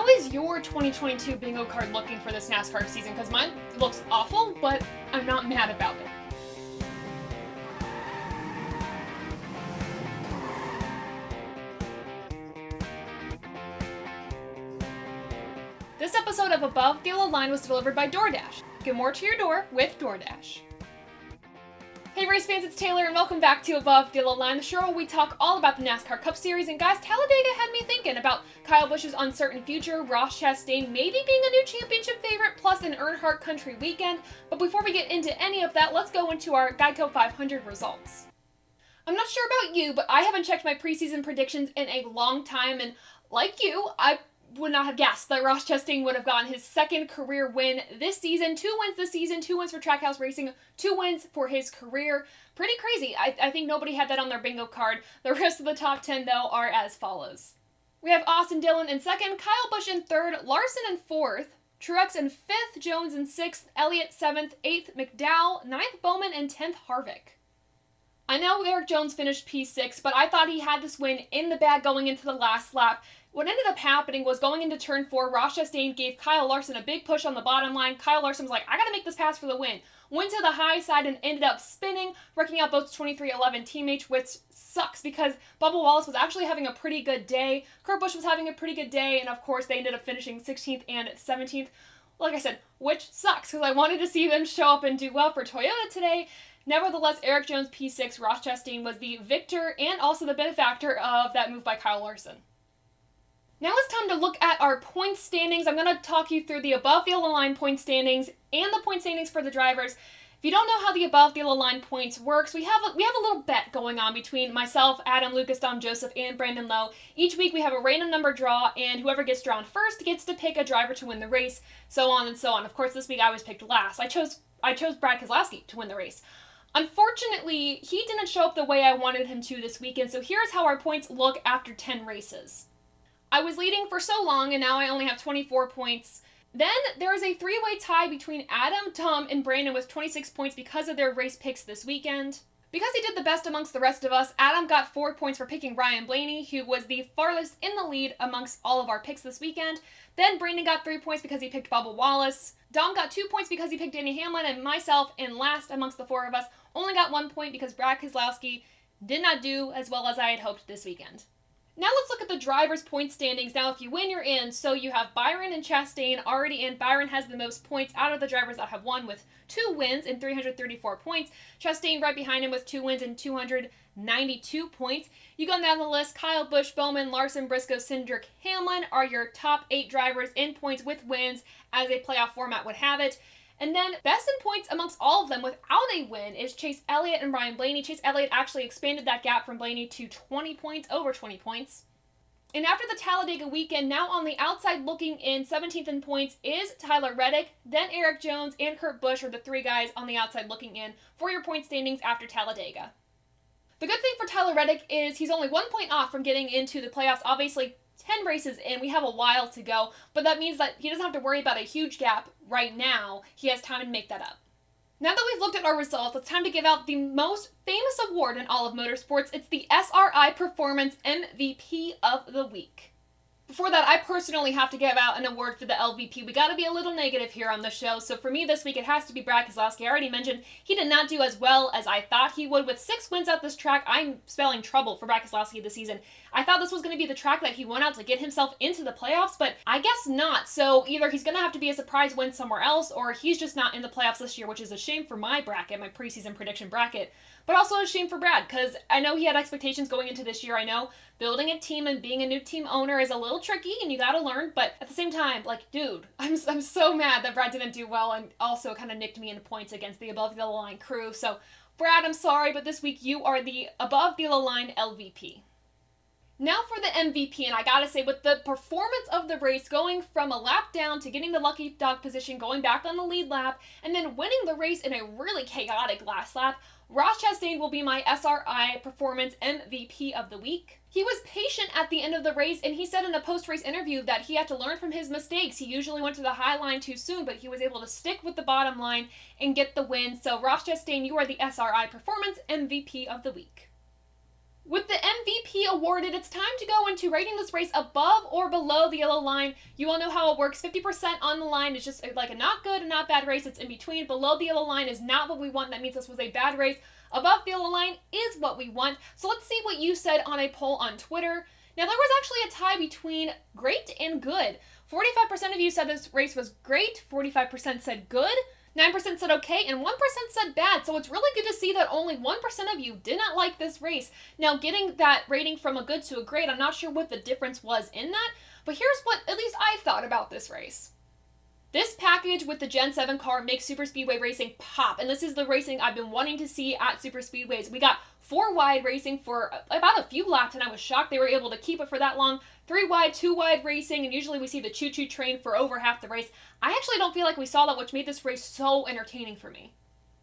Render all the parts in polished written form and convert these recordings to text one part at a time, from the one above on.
How is your 2022 bingo card looking for this NASCAR season? Because mine looks awful, but I'm not mad about it. This episode of Above the Yellow Line was delivered by Doordash. Get more to your door with Doordash. Hey race fans, it's Taylor and welcome back to Above the Yellow Line, the show where we talk all about the NASCAR Cup Series. And guys, Talladega had me thinking about Kyle Busch's uncertain future, Ross Chastain maybe being a new championship favorite, plus an Earnhardt Country weekend. But before we get into any of that, let's go into our Geico 500 results. I'm not sure about you, but I haven't checked my preseason predictions in a long time, and like you, I would not have guessed that Ross Chastain would have gotten his second career win this season. 2 wins this season, 2 wins for Trackhouse Racing, 2 wins for his career. Pretty crazy. I think nobody had that on their bingo card. The rest of the top 10, though, are as follows. We have Austin Dillon in second, Kyle Busch in third, Larson in fourth, Truex in fifth, Jones in sixth, Elliott seventh, eighth, McDowell, ninth, Bowman, and 10th, Harvick. I know Erik Jones finished P6, but I thought he had this win in the bag going into the last lap. What ended up happening was going into turn 4, Ross Chastain gave Kyle Larson a big push on the bottom line. Kyle Larson was like, I gotta make this pass for the win. Went to the high side and ended up spinning, wrecking out both 23-11 teammates, which sucks because Bubba Wallace was actually having a pretty good day. Kurt Busch was having a pretty good day, and of course they ended up finishing 16th and 17th. Like I said, which sucks because I wanted to see them show up and do well for Toyota today. Nevertheless, Erik Jones P6, Ross Chastain was the victor and also the benefactor of that move by Kyle Larson. Now it's time to look at our point standings. I'm going to talk you through the Above the Yellow Line point standings and the point standings for the drivers. If you don't know how the Above the Yellow Line points works, we have a little bet going on between myself, Adam, Lucas, Dom, Joseph, and Brandon Lowe. Each week we have a random number draw, and whoever gets drawn first gets to pick a driver to win the race, so on and so on. Of course, this week I was picked last. I chose Brad Keselowski to win the race. Unfortunately, he didn't show up the way I wanted him to this weekend, so here's how our points look after 10 races. I was leading for so long, and now I only have 24 points. Then there is a 3-way tie between Adam, Tom, and Brandon with 26 points because of their race picks this weekend. Because he did the best amongst the rest of us, Adam got 4 points for picking Ryan Blaney, who was the farthest in the lead amongst all of our picks this weekend. Then Brandon got 3 points because he picked Bubba Wallace. Dom got 2 points because he picked Danny Hamlin, and myself, and last amongst the 4 of us, only got 1 point because Brad Keselowski did not do as well as I had hoped this weekend. Now let's look at the drivers' point standings. Now if you win, you're in. So you have Byron and Chastain already in. Byron has the most points out of the drivers that have won with 2 wins and 334 points. Chastain right behind him with 2 wins and 292 points. You go down the list, Kyle Busch, Bowman, Larson, Briscoe, Cindric, Hamlin are your top 8 drivers in points with wins as a playoff format would have it. And then best in points amongst all of them without a win is Chase Elliott and Ryan Blaney. Chase Elliott actually expanded that gap from Blaney to 20 points, over 20 points. And after the Talladega weekend, now on the outside looking in, 17th in points is Tyler Reddick. Then Erik Jones and Kurt Busch are the 3 guys on the outside looking in for your point standings after Talladega. The good thing for Tyler Reddick is he's only 1 point off from getting into the playoffs. Obviously, 10 races in, we have a while to go, but that means that he doesn't have to worry about a huge gap right now. He has time to make that up. Now that we've looked at our results, it's time to give out the most famous award in all of motorsports. It's the SRI Performance MVP of the Week. Before that, I personally have to give out an award for the LVP. We gotta be a little negative here on the show, so for me this week it has to be Brad Keselowski. I already mentioned he did not do as well as I thought he would. With 6 wins at this track, I'm spelling trouble for Brad Keselowski this season. I thought this was going to be the track that he went out to get himself into the playoffs, but I guess not. So either he's going to have to be a surprise win somewhere else, or he's just not in the playoffs this year, which is a shame for my bracket, my preseason prediction bracket. But also a shame for Brad, because I know he had expectations going into this year. I know building a team and being a new team owner is a little tricky, and you got to learn. But at the same time, like, dude, I'm so mad that Brad didn't do well and also kind of nicked me in points against the Above the Yellow Line crew. So, Brad, I'm sorry, but this week you are the Above the Yellow Line LVP. Now for the MVP, and I gotta say, with the performance of the race, going from a lap down to getting the lucky dog position, going back on the lead lap, and then winning the race in a really chaotic last lap, Ross Chastain will be my SRI Performance MVP of the week. He was patient at the end of the race, and he said in a post-race interview that he had to learn from his mistakes. He usually went to the high line too soon, but he was able to stick with the bottom line and get the win. So Ross Chastain, you are the SRI Performance MVP of the week. With the MVP awarded, it's time to go into rating this race above or below the yellow line. You all know how it works. 50% on the line is just like a not good and not bad race. It's in between. Below the yellow line is not what we want. That means this was a bad race. Above the yellow line is what we want. So let's see what you said on a poll on Twitter. Now, there was actually a tie between great and good. 45% of you said this race was great. 45% said good. 9% said okay, and 1% said bad, so it's really good to see that only 1% of you did not like this race. Now, getting that rating from a good to a great, I'm not sure what the difference was in that, but here's what at least I thought about this race. This package with the Gen 7 car makes super speedway racing pop, and this is the racing I've been wanting to see at super speedways. We got 4 wide racing for about a few laps, and I was shocked they were able to keep it for that long. 3 wide, 2 wide racing, and usually we see the choo-choo train for over half the race. I actually don't feel like we saw that, which made this race so entertaining for me.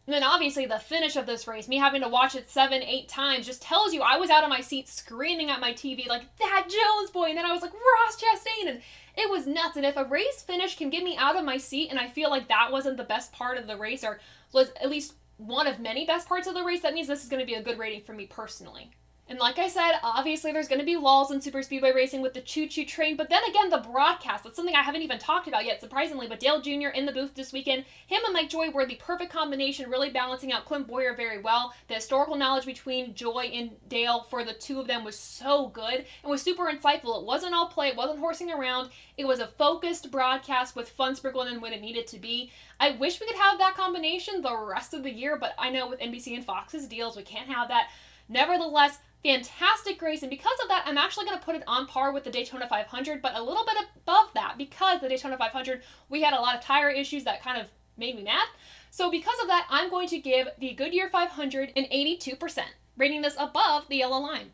And then obviously the finish of this race, me having to watch it 7, 8 times, just tells you I was out of my seat screaming at my TV like, that Jones boy, and then I was like, Ross Chastain, and it was nuts. And if a race finish can get me out of my seat, and I feel like that wasn't the best part of the race, or was at least one of many best parts of the race, that means this is going to be a good rating for me personally. And like I said, obviously there's going to be lulls in super speedway racing with the choo-choo train, but then again, the broadcast, that's something I haven't even talked about yet, surprisingly, but Dale Jr. in the booth this weekend, him and Mike Joy were the perfect combination, really balancing out Clint Boyer very well. The historical knowledge between Joy and Dale for the two of them was so good and was super insightful. It wasn't all play, it wasn't horsing around, it was a focused broadcast with fun sprinkled in when it needed to be. I wish we could have that combination the rest of the year, but I know with NBC and Fox's deals, we can't have that. Nevertheless, fantastic race, and because of that, I'm actually going to put it on par with the Daytona 500, but a little bit above that, because the Daytona 500, we had a lot of tire issues that kind of made me mad. So because of that, I'm going to give the Goodyear 500 an 82%, rating this above the yellow line.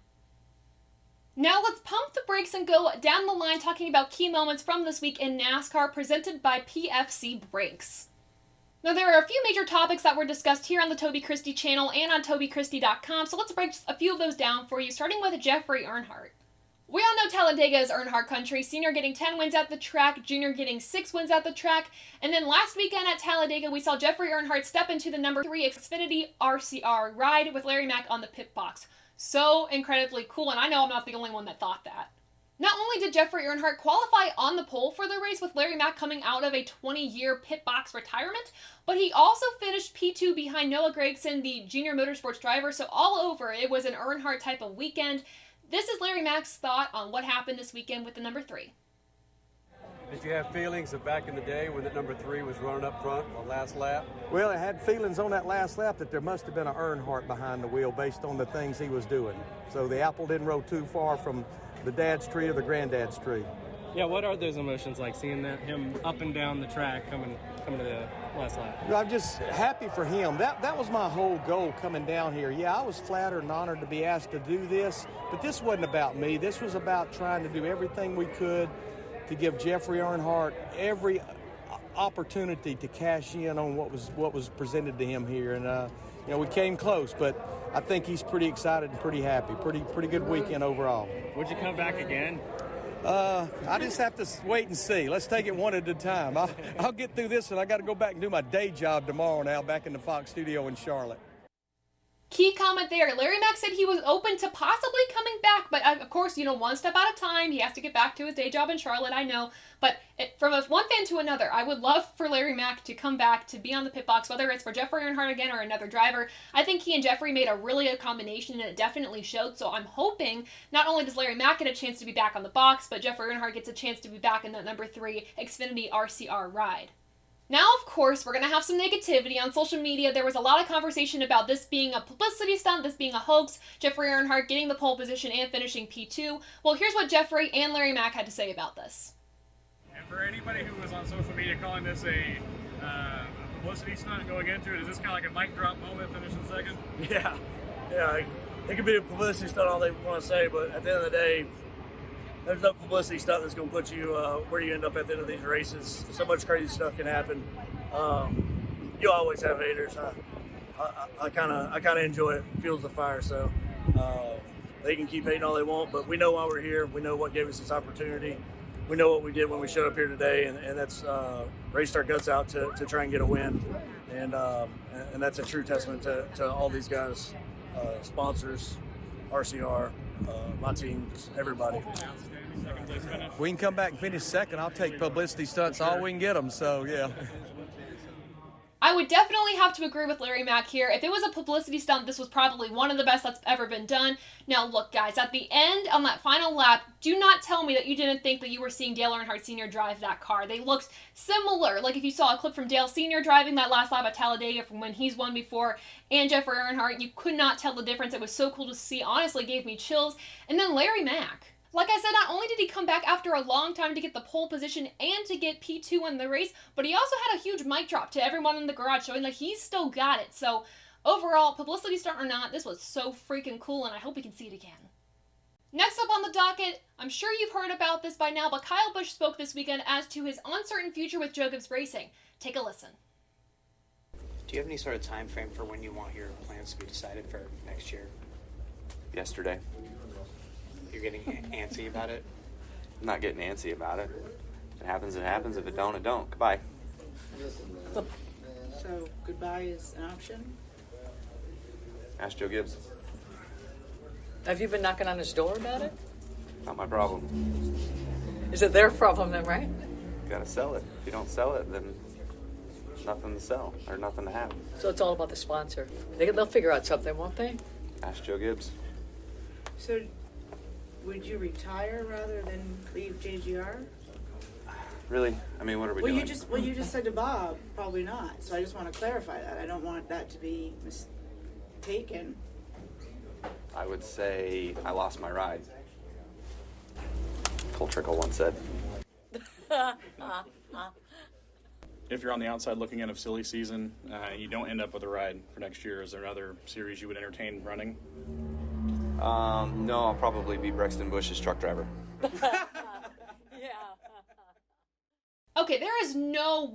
Now let's pump the brakes and go down the line talking about key moments from this week in NASCAR presented by PFC Breaks. Now, there are a few major topics that were discussed here on the Toby Christie channel and on TobyChristie.com, so let's break a few of those down for you, starting with Jeffrey Earnhardt. We all know Talladega is Earnhardt Country, Senior getting 10 wins at the track, Junior getting 6 wins at the track, and then last weekend at Talladega, we saw Jeffrey Earnhardt step into the number 3 Xfinity RCR ride with Larry Mack on the pit box. So incredibly cool, and I know I'm not the only one that thought that. Not only did Jeffrey Earnhardt qualify on the pole for the race with Larry Mack coming out of a 20-year pit box retirement, but he also finished P2 behind Noah Gragson, the junior motorsports driver, so all over, it was an Earnhardt type of weekend. This is Larry Mack's thought on what happened this weekend with the number 3. Did you have feelings of back in the day when that number 3 was running up front on last lap? Well, I had feelings on that last lap that there must have been an Earnhardt behind the wheel based on the things he was doing. So the apple didn't roll too far from the dad's tree or the granddad's tree. Yeah, what are those emotions like, seeing him up and down the track coming to the last lap? I'm just happy for him. That was my whole goal coming down here. Yeah, I was flattered and honored to be asked to do this, but this wasn't about me. This was about trying to do everything we could to give Jeffrey Earnhardt every opportunity to cash in on what was presented to him here. And we came close, but I think he's pretty excited and pretty happy. Pretty good weekend overall. Would you come back again? I just have to wait and see. Let's take it one at a time. I'll get through this, and I got to go back and do my day job tomorrow now back in the Fox studio in Charlotte. Key comment there. Larry Mack said he was open to possibly coming back, but of course, one step at a time. He has to get back to his day job in Charlotte, I know. But from one fan to another, I would love for Larry Mack to come back to be on the pit box, whether it's for Jeffrey Earnhardt again or another driver. I think he and Jeffrey made a really good combination, and it definitely showed. So I'm hoping not only does Larry Mack get a chance to be back on the box, but Jeffrey Earnhardt gets a chance to be back in that number 3 Xfinity RCR ride. Now, of course, we're going to have some negativity on social media. There was a lot of conversation about this being a publicity stunt, this being a hoax, Jeffrey Earnhardt getting the pole position and finishing P2. Well, here's what Jeffrey and Larry Mack had to say about this. And for anybody who was on social media calling this a publicity stunt going into it, is this kind of like a mic drop moment, finishing second? Yeah. It could be a publicity stunt all they want to say, but at the end of the day, there's no publicity stunt that's going to put you where you end up at the end of these races. So much crazy stuff can happen. You always have haters. I kind of enjoy it. It fuels the fire. So they can keep hating all they want, but we know why we're here. We know what gave us this opportunity. We know what we did when we showed up here today, and that's raced our guts out to try and get a win. And that's a true testament to all these guys, sponsors, RCR, my teams, everybody. We can come back and finish second. I'll take Publicity Stunts all we can get them, so yeah. I would definitely have to agree with Larry Mack here. If it was a publicity stunt, this was probably one of the best that's ever been done. Now look guys, at the end on that final lap, do not tell me that you didn't think that you were seeing Dale Earnhardt Sr. drive that car. They looked similar. Like if you saw a clip from Dale Sr. driving that last lap at Talladega from when he's won before, and Jeffrey Earnhardt, you could not tell the difference. It was so cool to see. Honestly, gave me chills. And then Larry Mack. Like I said, not only did he come back after a long time to get the pole position and to get P2 in the race, but he also had a huge mic drop to everyone in the garage showing that he's still got it. So overall, publicity stunt or not, this was so freaking cool and I hope we can see it again. Next up on the docket, I'm sure you've heard about this by now, but Kyle Busch spoke this weekend as to his uncertain future with Joe Gibbs Racing. Take a listen. Do you have any sort of time frame for when you want your plans to be decided for next year? Yesterday. You're getting antsy about it? I'm not getting antsy about it. If it happens, it happens. If it don't, it don't. Goodbye. So goodbye is an option? Ask Joe Gibbs. Have you been knocking on his door about it? Not my problem. Is it their problem then, right? You gotta sell it. If you don't sell it, then nothing to sell or nothing to have. So it's all about the sponsor. They'll figure out something, won't they? Ask Joe Gibbs. So would you retire rather than leave JGR? Really? I mean, what are we doing? You just said to Bob, probably not. So I just want to clarify that. I don't want that to be mistaken. I would say I lost my ride. Cole Trickle once said. If you're on the outside looking at a silly season, you don't end up with a ride for next year, is there another series you would entertain running? No, I'll probably be Brexton Bush's truck driver. Okay, there is no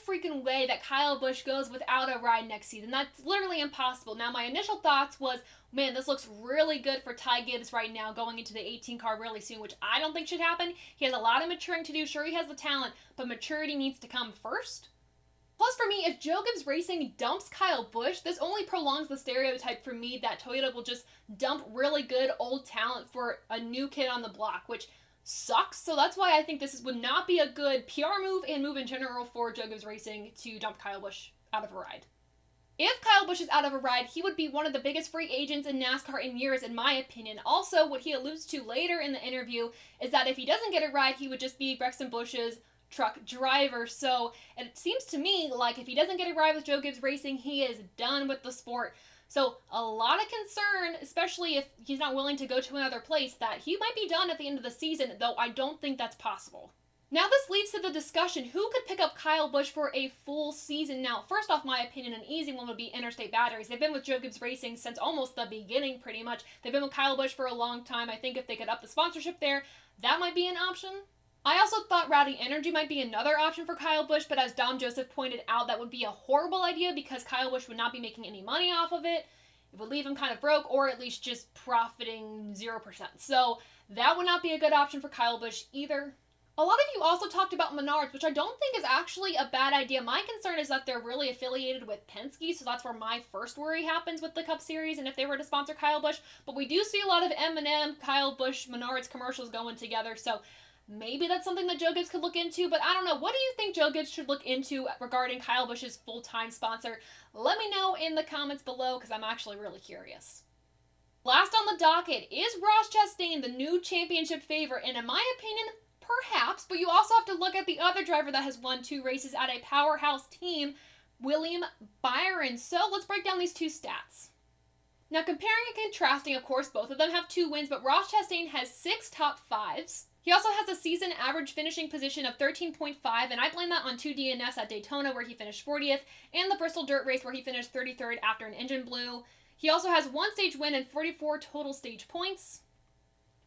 freaking way that Kyle Busch goes without a ride next season. That's literally impossible. Now, my initial thoughts was, man, this looks really good for Ty Gibbs right now going into the 18 car really soon, which I don't think should happen. He has a lot of maturing to do. Sure, he has the talent, but maturity needs to come first. Plus, for me, if Joe Gibbs Racing dumps Kyle Busch, this only prolongs the stereotype for me that Toyota will just dump really good old talent for a new kid on the block, which sucks. So that's why I think this would not be a good PR move and move in general for Joe Gibbs Racing to dump Kyle Busch out of a ride. If Kyle Busch is out of a ride, he would be one of the biggest free agents in NASCAR in years, in my opinion. Also, what he alludes to later in the interview is that if he doesn't get a ride, he would just be Brexton Busch's truck driver. So it seems to me like if he doesn't get a ride with Joe Gibbs Racing, he is done with the sport. So a lot of concern, especially if he's not willing to go to another place, that he might be done at the end of the season, though I don't think that's possible. Now this leads to the discussion, who could pick up Kyle Busch for a full season? Now, first off, my opinion, an easy one would be Interstate Batteries. They've been with Joe Gibbs Racing since almost the beginning, pretty much. They've been with Kyle Busch for a long time. I think if they could up the sponsorship there, that might be an option. I also thought Rowdy Energy might be another option for Kyle Busch, but as Dom Joseph pointed out, that would be a horrible idea because Kyle Busch would not be making any money off of it. It would leave him kind of broke, or at least just profiting 0%. So that would not be a good option for Kyle Busch either. A lot of you also talked about Menards, which I don't think is actually a bad idea. My concern is that they're really affiliated with Penske, so that's where my first worry happens with the Cup Series and if they were to sponsor Kyle Busch. But we do see a lot of M&M, Kyle Busch, Menards commercials going together, so maybe that's something that Joe Gibbs could look into, but I don't know. What do you think Joe Gibbs should look into regarding Kyle Busch's full-time sponsor? Let me know in the comments below because I'm actually really curious. Last on the docket, is Ross Chastain the new championship favorite? And in my opinion, perhaps, but you also have to look at the other driver that has won 2 races at a powerhouse team, William Byron. So let's break down these two stats. Now comparing and contrasting, of course, both of them have 2 wins, but Ross Chastain has 6 top 5s. He also has a season average finishing position of 13.5, and I blame that on 2 DNFs at Daytona where he finished 40th, and the Bristol Dirt Race where he finished 33rd after an engine blew. He also has 1 stage win and 44 total stage points.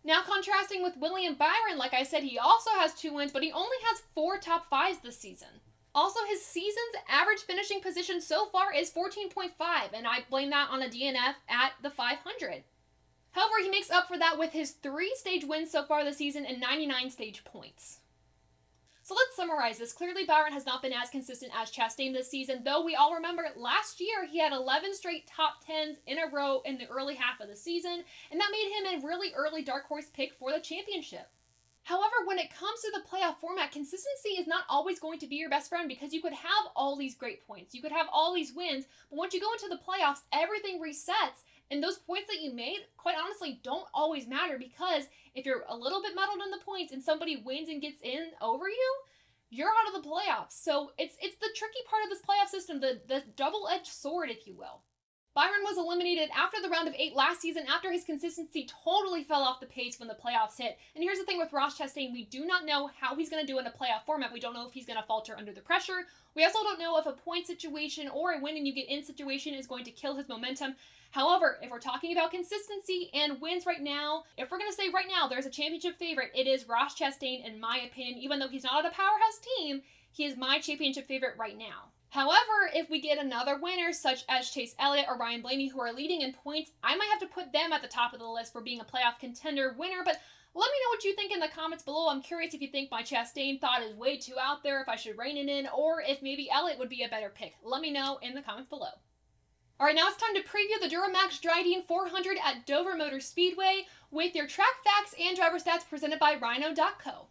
Now contrasting with William Byron, like I said, he also has 2 wins, but he only has 4 top 5s this season. Also, his season's average finishing position so far is 14.5, and I blame that on a DNF at the 500. However, he makes up for that with his 3 stage wins so far this season and 99 stage points. So let's summarize this. Clearly, Byron has not been as consistent as Chastain this season, though we all remember last year he had 11 straight top 10s in a row in the early half of the season, and that made him a really early dark horse pick for the championship. However, when it comes to the playoff format, consistency is not always going to be your best friend because you could have all these great points. You could have all these wins, but once you go into the playoffs, everything resets, and those points that you made, quite honestly, don't always matter because if you're a little bit muddled in the points and somebody wins and gets in over you, you're out of the playoffs. So it's the tricky part of this playoff system, the double-edged sword, if you will. Byron was eliminated after the round of 8 last season after his consistency totally fell off the pace when the playoffs hit. And here's the thing with Ross Chastain, we do not know how he's going to do in a playoff format. We don't know if he's going to falter under the pressure. We also don't know if a point situation or a win and you get in situation is going to kill his momentum. However, if we're talking about consistency and wins right now, if we're going to say right now there's a championship favorite, it is Ross Chastain in my opinion. Even though he's not on a powerhouse team, he is my championship favorite right now. However, if we get another winner, such as Chase Elliott or Ryan Blaney, who are leading in points, I might have to put them at the top of the list for being a playoff contender winner, but let me know what you think in the comments below. I'm curious if you think my Chastain thought is way too out there, if I should rein it in, or if maybe Elliott would be a better pick. Let me know in the comments below. Alright, now it's time to preview the Duramax Dryden 400 at Dover Motor Speedway with your track facts and driver stats presented by Rhino.co.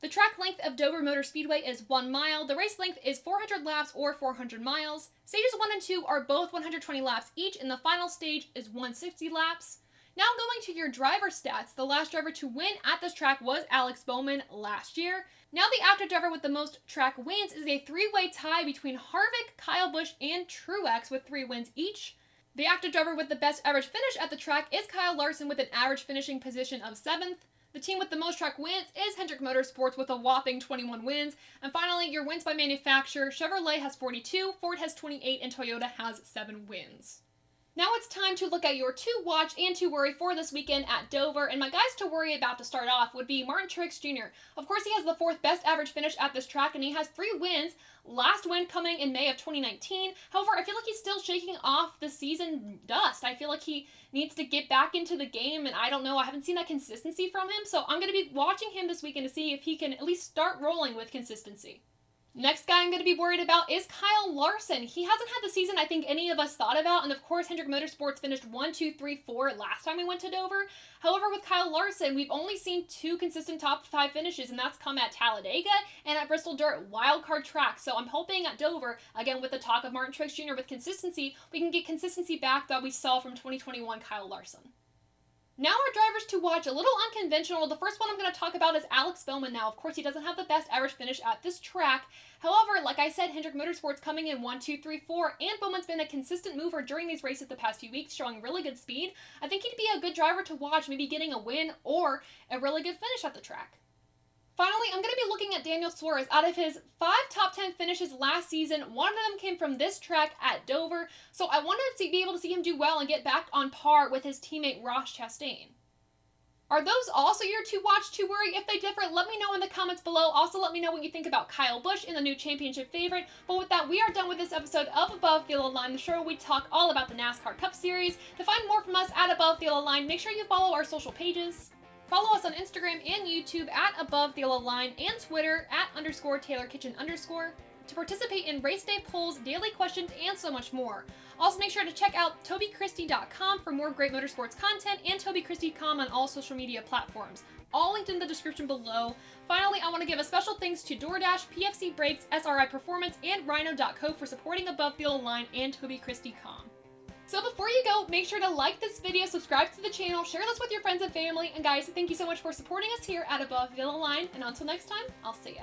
The track length of Dover Motor Speedway is 1 mile. The race length is 400 laps or 400 miles. Stages 1 and 2 are both 120 laps each, and the final stage is 160 laps. Now going to your driver stats, the last driver to win at this track was Alex Bowman last year. Now the active driver with the most track wins is a 3-way tie between Harvick, Kyle Busch, and Truex with 3 wins each. The active driver with the best average finish at the track is Kyle Larson with an average finishing position of 7th. The team with the most track wins is Hendrick Motorsports with a whopping 21 wins. And finally, your wins by manufacturer, Chevrolet has 42, Ford has 28, and Toyota has 7 wins. Now it's time to look at your to watch and to worry for this weekend at Dover, and my guys to worry about to start off would be Martin Truex Jr. Of course, he has the 4th best average finish at this track, and he has 3 wins, last win coming in May of 2019. However, I feel like he's still shaking off the season dust. I feel like he needs to get back into the game, and I don't know, I haven't seen that consistency from him, so I'm going to be watching him this weekend to see if he can at least start rolling with consistency. Next guy I'm going to be worried about is Kyle Larson. He hasn't had the season I think any of us thought about, and of course Hendrick Motorsports finished 1, 2, 3, 4 last time we went to Dover. However, with Kyle Larson, we've only seen 2 consistent top 5 finishes, and that's come at Talladega and at Bristol Dirt wildcard track. So I'm hoping at Dover, again with the talk of Martin Truex Jr. with consistency, we can get consistency back that we saw from 2021 Kyle Larson. Now our drivers to watch, a little unconventional. The first one I'm going to talk about is Alex Bowman. Now, of course, he doesn't have the best average finish at this track. However, like I said, Hendrick Motorsports coming in 1, 2, 3, 4, and Bowman's been a consistent mover during these races the past few weeks, showing really good speed. I think he'd be a good driver to watch, maybe getting a win or a really good finish at the track. Finally, I'm going to be looking at Daniel Suarez. Out of his 5 top 10 finishes last season, one of them came from this track at Dover, so I wanted to be able to see him do well and get back on par with his teammate Ross Chastain. Are those also your to watch, to worry? If they differ, let me know in the comments below. Also, let me know what you think about Kyle Busch in the new championship favorite. But with that, we are done with this episode of Above the Yellow Line, the show where we talk all about the NASCAR Cup Series. To find more from us at Above the Yellow Line, make sure you follow our social pages. Follow us on Instagram and YouTube at Above the Yellow Line and Twitter at _TaylorKitchen_. To participate in race day polls, daily questions, and so much more. Also make sure to check out TobyChristie.com for more great motorsports content and TobyChristie.com on all social media platforms. All linked in the description below. Finally, I want to give a special thanks to Doordash, PFC Breaks, SRI Performance, and Rhino.co for supporting Above the Yellow Line and TobyChristie.com. So before you go, make sure to like this video, subscribe to the channel, share this with your friends and family, and guys, thank you so much for supporting us here at Above the Yellow Line, and until next time, I'll see ya.